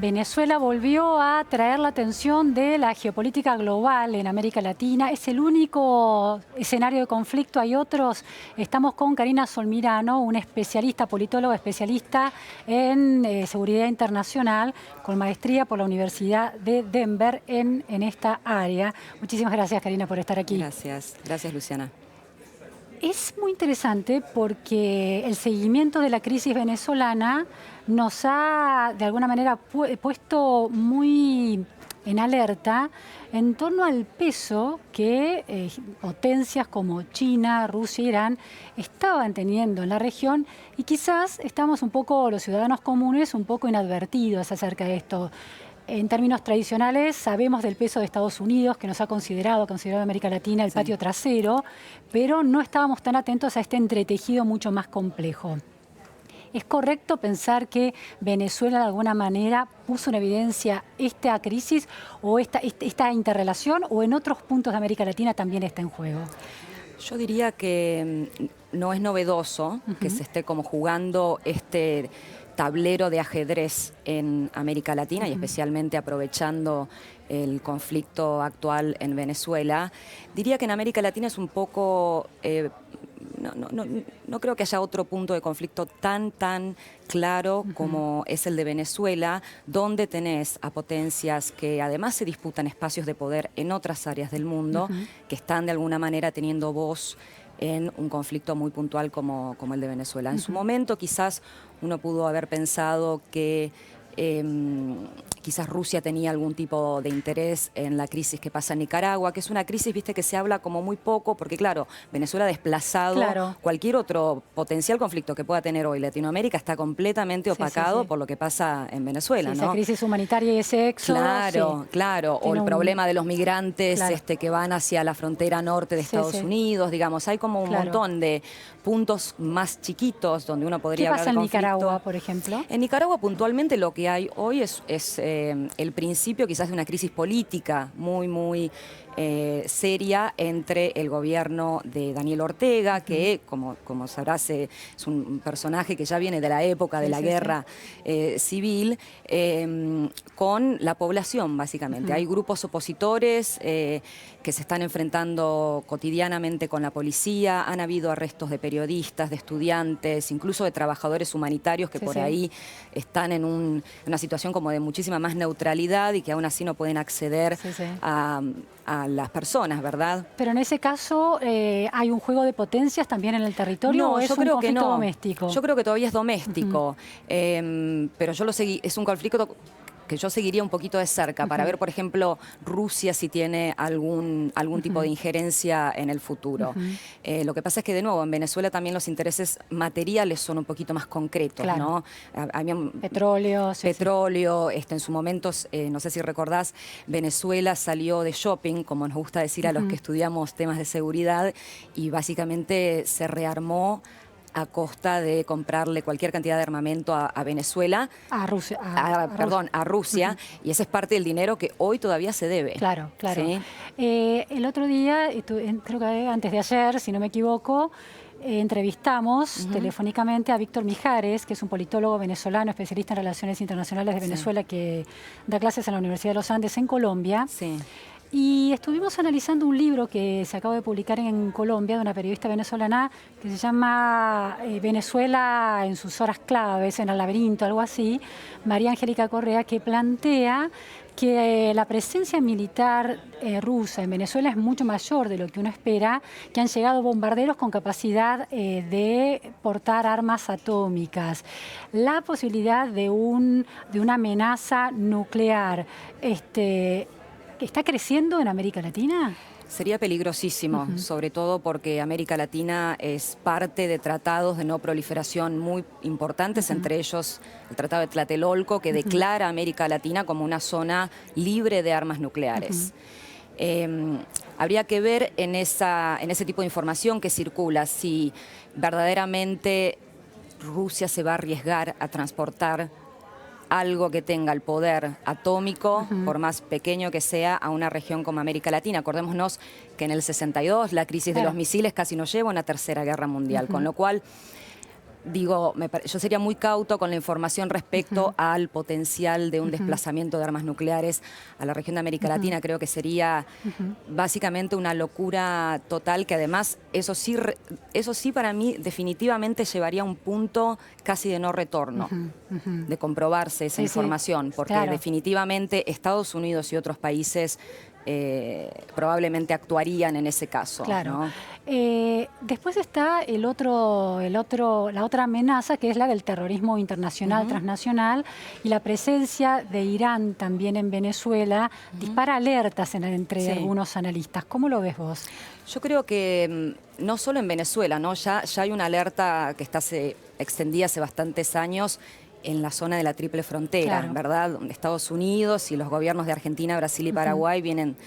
Venezuela volvió a traer la atención de la geopolítica global en América Latina. ¿Es el único escenario de conflicto? ¿Hay otros? Estamos con Karina Solmirano, una especialista, politóloga especialista en seguridad internacional, con maestría por la Universidad de Denver en esta área. Muchísimas gracias, Karina, por estar aquí. Gracias, gracias, Luciana. Es muy interesante porque el seguimiento de la crisis venezolana nos ha, de alguna manera, puesto muy en alerta en torno al peso que potencias como China, Rusia, Irán estaban teniendo en la región, y quizás estamos un poco, los ciudadanos comunes, un poco inadvertidos acerca de esto. En términos tradicionales, sabemos del peso de Estados Unidos, que nos ha considerado América Latina el patio trasero, pero no estábamos tan atentos a este entretejido mucho más complejo. ¿Es correcto pensar que Venezuela de alguna manera puso en evidencia esta crisis o esta interrelación, o en otros puntos de América Latina también está en juego? Yo diría que no es novedoso que se esté como jugando este tablero de ajedrez en América Latina y especialmente aprovechando el conflicto actual en Venezuela. Diría que en América Latina es un poco... No creo que haya otro punto de conflicto tan claro como es el de Venezuela, donde tenés a potencias que además se disputan espacios de poder en otras áreas del mundo, que están de alguna manera teniendo voz en un conflicto muy puntual como el de Venezuela. En su momento quizás uno pudo haber pensado que quizás Rusia tenía algún tipo de interés en la crisis que pasa en Nicaragua, que es una crisis, viste, que se habla como muy poco, porque claro, Venezuela ha desplazado cualquier otro potencial conflicto que pueda tener hoy Latinoamérica, está completamente opacado por lo que pasa en Venezuela, ¿no? Esa crisis humanitaria y ese éxodo. Claro, o el problema de los migrantes que van hacia la frontera norte de Estados Unidos, digamos, hay como un montón de puntos más chiquitos donde uno podría hablar de conflicto. ¿Qué pasa en Nicaragua, por ejemplo? En Nicaragua puntualmente lo que hay hoy es el principio quizás de una crisis política muy seria entre el gobierno de Daniel Ortega, que como sabrás es un personaje que ya viene de la época de la guerra civil, con la población básicamente. Hay grupos opositores que se están enfrentando cotidianamente con la policía, han habido arrestos de periodistas, de estudiantes, incluso de trabajadores humanitarios que por ahí están en una situación como de muchísima más neutralidad y que aún así no pueden acceder a las personas, ¿verdad? Pero en ese caso, ¿hay un juego de potencias también en el territorio o es un conflicto doméstico? Yo creo que todavía es doméstico, pero yo lo seguí, es un conflicto que yo seguiría un poquito de cerca para ver, por ejemplo, Rusia si tiene algún tipo de injerencia en el futuro. Lo que pasa es que, de nuevo, en Venezuela también los intereses materiales son un poquito más concretos, ¿no? Petróleo. Petróleo, en su momento, no sé si recordás, Venezuela salió de shopping, como nos gusta decir a los que estudiamos temas de seguridad, y básicamente se rearmó a costa de comprarle cualquier cantidad de armamento a Venezuela. A Rusia. A Rusia, y ese es parte del dinero que hoy todavía se debe. Claro. ¿Sí? El otro día, creo que antes de ayer, si no me equivoco, entrevistamos telefónicamente a Víctor Mijares, que es un politólogo venezolano, especialista en relaciones internacionales de Venezuela, que da clases en la Universidad de los Andes en Colombia. Y estuvimos analizando un libro que se acaba de publicar en Colombia de una periodista venezolana que se llama Venezuela en sus horas claves, en el laberinto, algo así, María Angélica Correa, que plantea que la presencia militar rusa en Venezuela es mucho mayor de lo que uno espera, que han llegado bombarderos con capacidad de portar armas atómicas. La posibilidad de una amenaza nuclear, ¿está creciendo en América Latina? Sería peligrosísimo, sobre todo porque América Latina es parte de tratados de no proliferación muy importantes, entre ellos el Tratado de Tlatelolco, que declara a América Latina como una zona libre de armas nucleares. Habría que ver en ese tipo de información que circula si verdaderamente Rusia se va a arriesgar a transportar algo que tenga el poder atómico, por más pequeño que sea, a una región como América Latina. Acordémonos que en el 62 la crisis de los misiles casi nos lleva a una tercera guerra mundial, con lo cual Digo, yo sería muy cauto con la información respecto al potencial de un desplazamiento de armas nucleares a la región de América Latina. Creo que sería básicamente una locura total, que además eso sí para mí definitivamente llevaría a un punto casi de no retorno, de comprobarse esa información, porque definitivamente Estados Unidos y otros países probablemente actuarían en ese caso. Claro. ¿No? Después está la otra amenaza, que es la del terrorismo internacional, transnacional, y la presencia de Irán también en Venezuela dispara alertas entre algunos analistas. ¿Cómo lo ves vos? Yo creo que no solo en Venezuela, ¿no? Ya hay una alerta que está extendida hace bastantes años en la zona de la Triple Frontera, ¿verdad? Donde Estados Unidos y los gobiernos de Argentina, Brasil y Paraguay vienen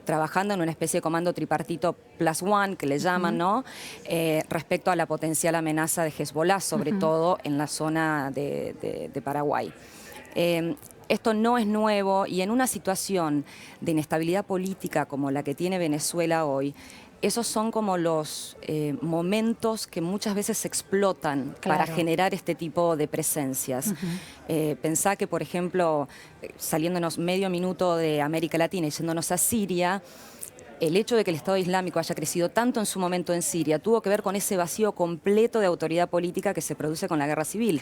trabajando en una especie de comando tripartito plus one, que le llaman, ¿no? Respecto a la potencial amenaza de Hezbollah, sobre todo en la zona de Paraguay. Esto no es nuevo, y en una situación de inestabilidad política como la que tiene Venezuela hoy, esos son como los momentos que muchas veces se explotan para generar este tipo de presencias. Pensá que, por ejemplo, saliéndonos medio minuto de América Latina y yéndonos a Siria, el hecho de que el Estado Islámico haya crecido tanto en su momento en Siria tuvo que ver con ese vacío completo de autoridad política que se produce con la guerra civil.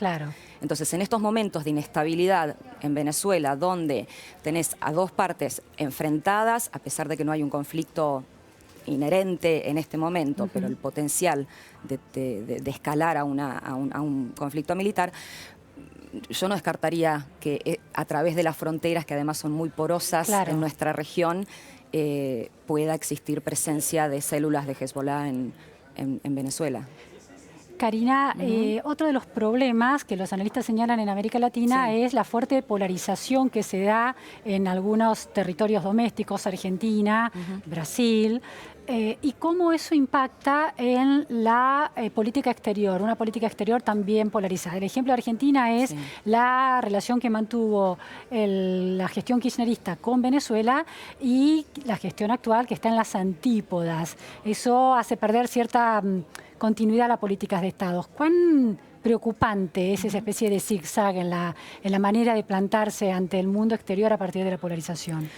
Entonces, en estos momentos de inestabilidad en Venezuela, donde tenés a dos partes enfrentadas, a pesar de que no hay un conflicto inherente en este momento, pero el potencial de escalar a un conflicto militar, yo no descartaría que a través de las fronteras, que además son muy porosas en nuestra región, pueda existir presencia de células de Hezbollah en Venezuela. Karina, otro de los problemas que los analistas señalan en América Latina es la fuerte polarización que se da en algunos territorios domésticos, Argentina, Brasil, y cómo eso impacta en la política exterior, una política exterior también polarizada. El ejemplo de Argentina es la relación que mantuvo la gestión kirchnerista con Venezuela y la gestión actual, que está en las antípodas. Eso hace perder cierta continuidad a las políticas de Estado. ¿Cuán preocupante es esa especie de zigzag en la manera de plantarse ante el mundo exterior a partir de la polarización?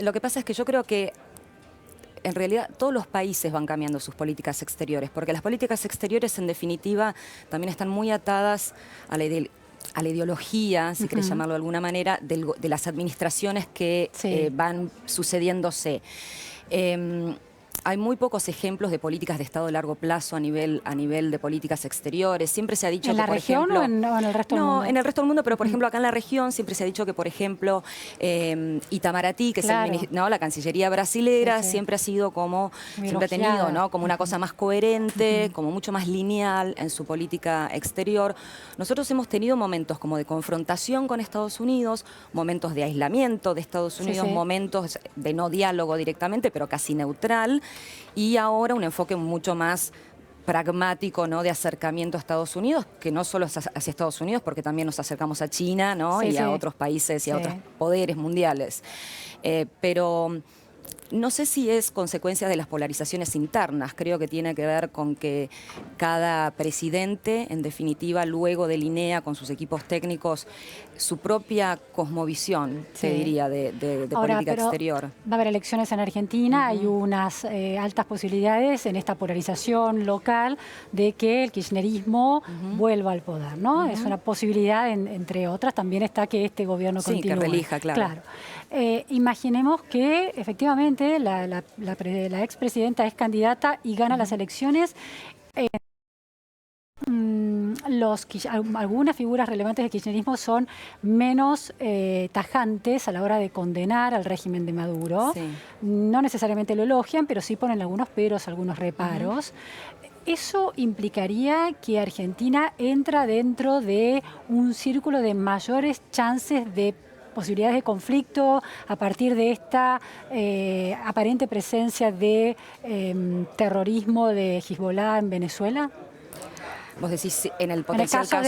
Lo que pasa es que yo creo que en realidad todos los países van cambiando sus políticas exteriores, porque las políticas exteriores en definitiva también están muy atadas a la ideología, si querés llamarlo de alguna manera, de las administraciones que van sucediéndose. Hay muy pocos ejemplos de políticas de Estado a largo plazo a nivel de políticas exteriores. Siempre se ha dicho que, por ejemplo... ¿En la región o en el resto del mundo? No, en el resto del mundo, pero por ejemplo acá en la región siempre se ha dicho que, por ejemplo, Itamaraty, que es la Cancillería brasilera, siempre ha sido como, siempre ha tenido, ¿no?, como una cosa más coherente, como mucho más lineal en su política exterior. Nosotros hemos tenido momentos como de confrontación con Estados Unidos, momentos de aislamiento de Estados Unidos, momentos de no diálogo directamente, pero casi neutral, y ahora un enfoque mucho más pragmático, ¿no?, de acercamiento a Estados Unidos, que no solo es hacia Estados Unidos, porque también nos acercamos a China, ¿no?, y a otros países y a otros poderes mundiales. Pero no sé si es consecuencia de las polarizaciones internas. Creo que tiene que ver con que cada presidente, en definitiva, luego delinea con sus equipos técnicos su propia cosmovisión, te diría, de política exterior. Va a haber elecciones en Argentina, hay unas altas posibilidades en esta polarización local de que el kirchnerismo vuelva al poder, ¿no? Es una posibilidad, entre otras. También está que este gobierno continúe. Que reelija, claro. Imaginemos que efectivamente la expresidenta es candidata y gana las elecciones. Algunas figuras relevantes del kirchnerismo son menos tajantes a la hora de condenar al régimen de Maduro. No necesariamente lo elogian, pero sí ponen algunos peros, algunos reparos. ¿Eso implicaría que Argentina entra dentro de un círculo de mayores chances de posibilidades de conflicto a partir de esta aparente presencia de terrorismo de Hezbollah en Venezuela? Vos decís, en el potencial caso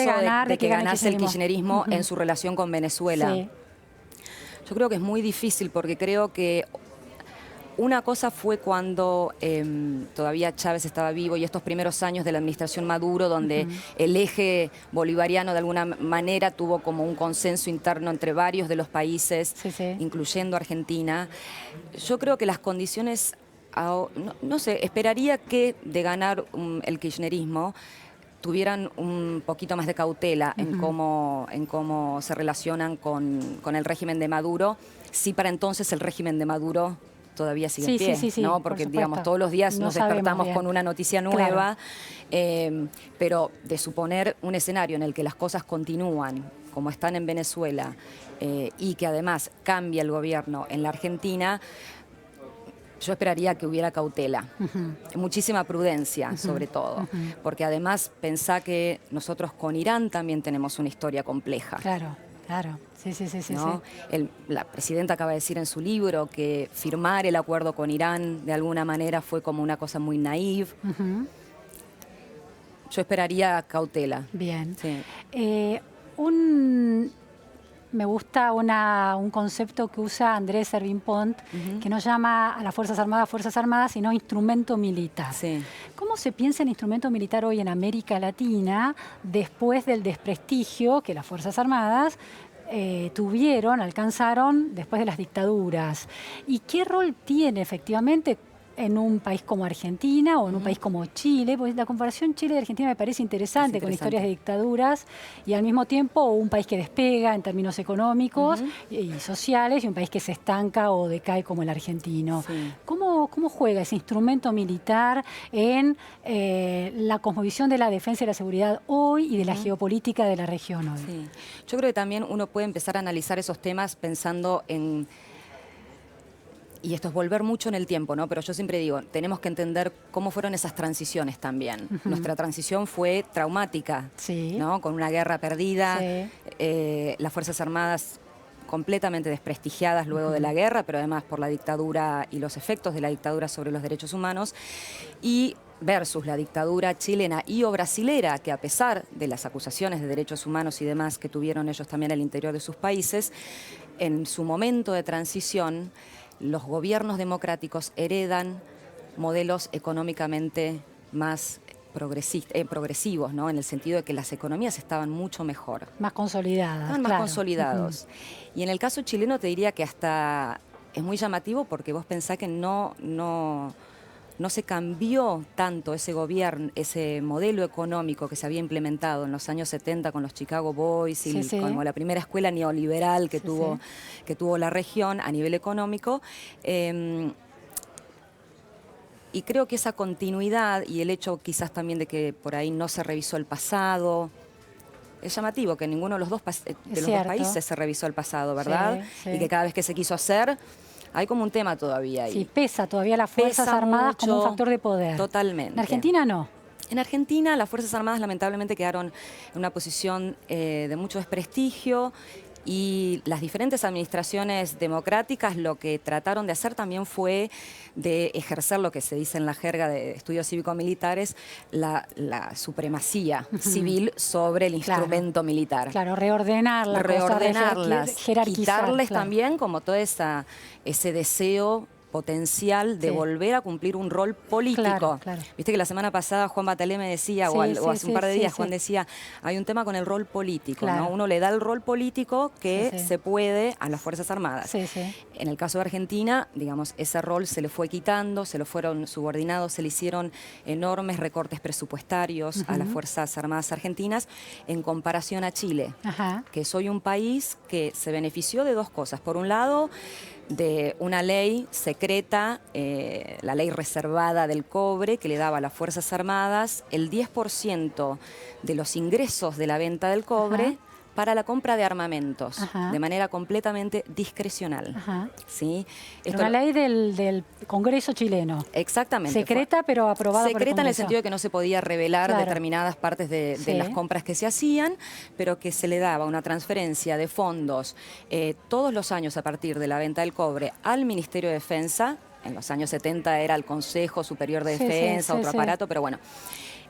de que ganase el kirchnerismo en su relación con Venezuela. Yo creo que es muy difícil, porque creo que Una cosa fue cuando todavía Chávez estaba vivo y estos primeros años de la administración Maduro, donde el eje bolivariano de alguna manera tuvo como un consenso interno entre varios de los países, incluyendo Argentina. Yo creo que las condiciones, no sé, esperaría que de ganar el kirchnerismo tuvieran un poquito más de cautela en cómo se relacionan con el régimen de Maduro, si para entonces el régimen de Maduro todavía sigue en pie, ¿no? Porque, digamos, todos los días nos despertamos con una noticia nueva, pero de suponer un escenario en el que las cosas continúan como están en Venezuela y que además cambia el gobierno en la Argentina, yo esperaría que hubiera cautela, muchísima prudencia sobre todo, porque además pensá que nosotros con Irán también tenemos una historia compleja. Claro. Claro, sí. ¿No? La presidenta acaba de decir en su libro que firmar el acuerdo con Irán de alguna manera fue como una cosa muy naïve. Yo esperaría cautela. Bien. Sí. Me gusta un concepto que usa Andrés Servin Pont, que no llama a las Fuerzas Armadas, sino instrumento militar. Sí. ¿Cómo se piensa en instrumento militar hoy en América Latina después del desprestigio que las Fuerzas Armadas alcanzaron después de las dictaduras? ¿Y qué rol tiene efectivamente en un país como Argentina o en un país como Chile? Porque la comparación Chile y Argentina me parece interesante, con historias de dictaduras y al mismo tiempo un país que despega en términos económicos y sociales y un país que se estanca o decae como el argentino. Sí. ¿Cómo juega ese instrumento militar en la cosmovisión de la defensa y la seguridad hoy y de la geopolítica de la región hoy? Sí. Yo creo que también uno puede empezar a analizar esos temas pensando en... Y esto es volver mucho en el tiempo, ¿no? Pero yo siempre digo, tenemos que entender cómo fueron esas transiciones también. Nuestra transición fue traumática, ¿no? Con una guerra perdida, las Fuerzas Armadas completamente desprestigiadas luego de la guerra, pero además por la dictadura y los efectos de la dictadura sobre los derechos humanos, y versus la dictadura chilena y o brasilera, que a pesar de las acusaciones de derechos humanos y demás que tuvieron ellos también al interior de sus países, en su momento de transición, los gobiernos democráticos heredan modelos económicamente más progresivos, ¿no? En el sentido de que las economías estaban mucho mejor. Más consolidadas. Estaban más consolidados. Y en el caso chileno te diría que hasta es muy llamativo porque vos pensás que no se cambió tanto ese gobierno, ese modelo económico que se había implementado en los años 70 con los Chicago Boys y como la primera escuela neoliberal que tuvo la región a nivel económico. Y creo que esa continuidad y el hecho quizás también de que por ahí no se revisó el pasado, es llamativo que ninguno de los dos países se revisó el pasado, ¿verdad? Y que cada vez que se quiso hacer... Hay como un tema todavía ahí. Sí, pesa todavía las Fuerzas Armadas mucho, como un factor de poder. Totalmente. ¿En Argentina no? En Argentina las Fuerzas Armadas lamentablemente quedaron en una posición de mucho desprestigio y las diferentes administraciones democráticas lo que trataron de hacer también fue de ejercer lo que se dice en la jerga de estudios cívico-militares, la supremacía civil sobre el instrumento militar. Claro, reordenarlas, quitarles también como todo ese deseo potencial de volver a cumplir un rol político. Viste que la semana pasada Juan Batalé me decía, o hace un par de días Juan decía, hay un tema con el rol político, ¿no? Uno le da el rol político que se puede a las Fuerzas Armadas. En el caso de Argentina, digamos, ese rol se le fue quitando, se lo fueron subordinados, se le hicieron enormes recortes presupuestarios a las Fuerzas Armadas argentinas en comparación a Chile, que es hoy un país que se benefició de dos cosas. Por un lado, de una ley secreta, la ley reservada del cobre, que le daba a las Fuerzas Armadas el 10% de los ingresos de la venta del cobre para la compra de armamentos, de manera completamente discrecional. ¿Sí? Una ley del Congreso chileno. Exactamente. Secreta, pero aprobada por el Secreta Congreso. en el sentido de que no se podía revelar determinadas partes de las compras que se hacían, pero que se le daba una transferencia de fondos todos los años a partir de la venta del cobre al Ministerio de Defensa. En los años 70 era el Consejo Superior de Defensa, otro aparato, pero bueno.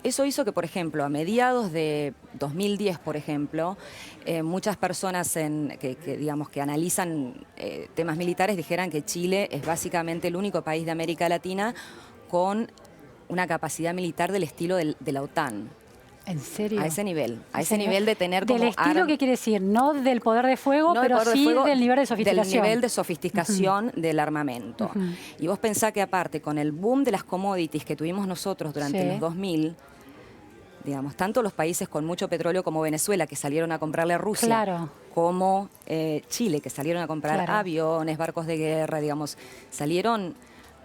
Eso hizo que, por ejemplo, a mediados de 2010, por ejemplo, muchas personas digamos, que analizan temas militares dijeran que Chile es básicamente el único país de América Latina con una capacidad militar del estilo de la OTAN. ¿En serio? A ese nivel de tener como... ¿Del estilo qué quiere decir? No del poder de fuego, no pero sí del nivel de sofisticación. Del nivel de sofisticación del armamento. Y vos pensás que aparte, con el boom de las commodities que tuvimos nosotros durante los 2000, digamos, tanto los países con mucho petróleo como Venezuela, que salieron a comprarle a Rusia, como Chile, que salieron a comprar aviones, barcos de guerra, digamos, salieron,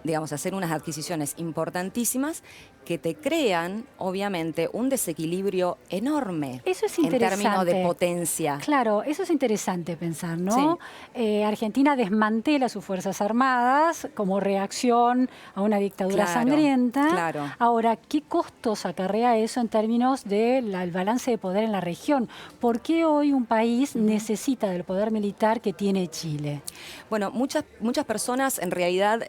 digamos, a hacer unas adquisiciones importantísimas que te crean, obviamente, un desequilibrio enorme. Eso es interesante. En términos de potencia. Claro, eso es interesante pensar, ¿no? Sí. Argentina desmantela sus Fuerzas Armadas como reacción a una dictadura sangrienta. Claro. Ahora, ¿qué costos acarrea eso en términos del balance de poder en la región? ¿Por qué hoy un país necesita del poder militar que tiene Chile? Bueno, muchas personas en realidad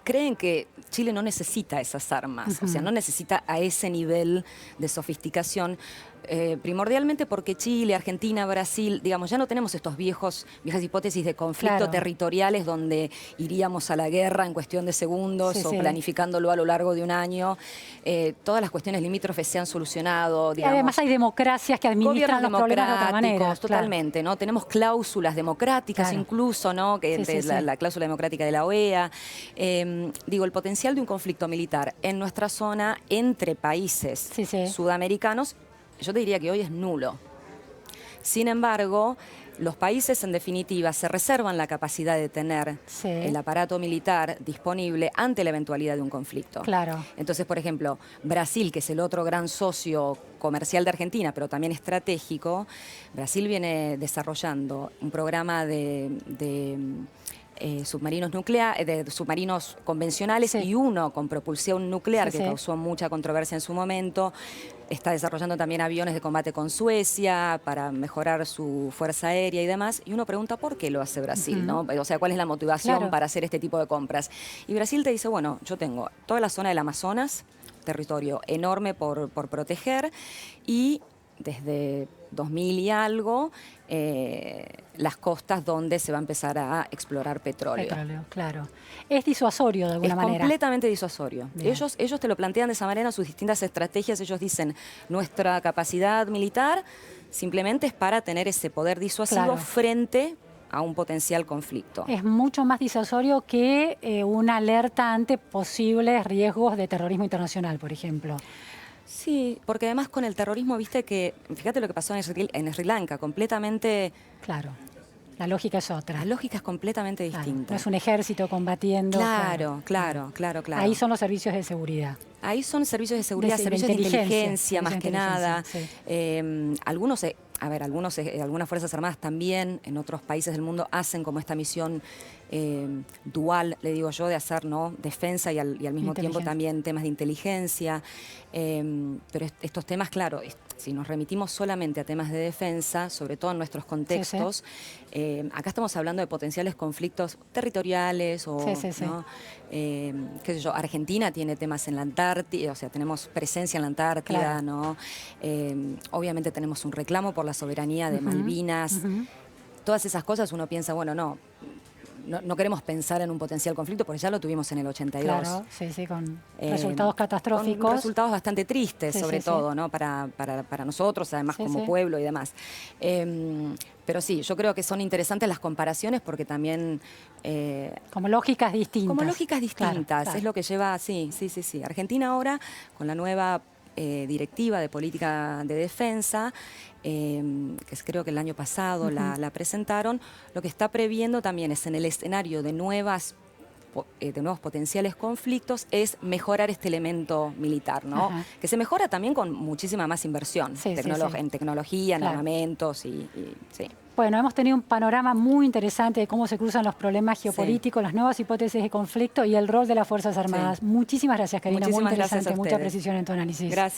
creen que Chile no necesita esas armas, o sea, no necesita a ese nivel de sofisticación, primordialmente porque Chile, Argentina, Brasil, digamos, ya no tenemos estos viejas hipótesis de conflicto territoriales donde iríamos a la guerra en cuestión de segundos o planificándolo a lo largo de un año. Todas las cuestiones limítrofes se han solucionado. Digamos, además hay democracias que administran los problemas de otra manera. Totalmente, ¿no? Tenemos cláusulas democráticas incluso, ¿no? Que la cláusula democrática de la OEA. Digo, el potencial de un conflicto militar en nuestra zona entre países sudamericanos, yo te diría que hoy es nulo. Sin embargo, los países en definitiva se reservan la capacidad de tener el aparato militar disponible ante la eventualidad de un conflicto. Claro. Entonces, por ejemplo, Brasil, que es el otro gran socio comercial de Argentina, pero también estratégico, Brasil viene desarrollando un programa de submarinos nucleares, de submarinos convencionales y uno con propulsión nuclear que causó mucha controversia en su momento. Está desarrollando también aviones de combate con Suecia para mejorar su fuerza aérea y demás. Y uno pregunta por qué lo hace Brasil, ¿no? O sea, ¿cuál es la motivación para hacer este tipo de compras? Y Brasil te dice, bueno, yo tengo toda la zona del Amazonas, territorio enorme por proteger, y desde 2000 y algo, las costas donde se va a empezar a explorar petróleo. Claro. Es disuasorio de alguna manera. Es completamente disuasorio. Ellos te lo plantean de esa manera, sus distintas estrategias. Ellos dicen, nuestra capacidad militar simplemente es para tener ese poder disuasivo frente a un potencial conflicto. Es mucho más disuasorio que una alerta ante posibles riesgos de terrorismo internacional, por ejemplo. Sí, porque además con el terrorismo, viste que, fíjate lo que pasó en Sri Lanka, completamente... Claro, la lógica es otra. La lógica es completamente distinta. No es un ejército combatiendo. Claro. Ahí son los servicios de seguridad. Ahí son servicios de seguridad, servicios de inteligencia más que nada. Algunas Fuerzas Armadas también en otros países del mundo hacen como esta misión dual, le digo yo, de hacer defensa y al mismo tiempo también temas de inteligencia. Pero estos temas, claro, si nos remitimos solamente a temas de defensa, sobre todo en nuestros contextos, acá estamos hablando de potenciales conflictos territoriales o, ¿no? Qué sé yo, Argentina tiene temas en la Antártida, o sea, tenemos presencia en la Antártida, ¿no? Obviamente tenemos un reclamo por la soberanía de Malvinas. Todas esas cosas uno piensa, bueno, no queremos pensar en un potencial conflicto porque ya lo tuvimos en el 82. Claro, con resultados catastróficos. Con resultados bastante tristes, sobre todo, ¿no? Para nosotros, además como pueblo y demás. Pero sí, yo creo que son interesantes las comparaciones porque también... como lógicas distintas. Como lógicas distintas, es lo que lleva, sí. Argentina ahora, con la nueva directiva de política de defensa, que creo que el año pasado la presentaron, lo que está previendo también es en el escenario de nuevos potenciales conflictos, es mejorar este elemento militar, ¿no? Que se mejora también con muchísima más inversión en tecnología, en armamentos y Bueno, hemos tenido un panorama muy interesante de cómo se cruzan los problemas geopolíticos, las nuevas hipótesis de conflicto y el rol de las Fuerzas Armadas. Muchísimas gracias, Karina. Muy interesante, mucha precisión en tu análisis. Gracias.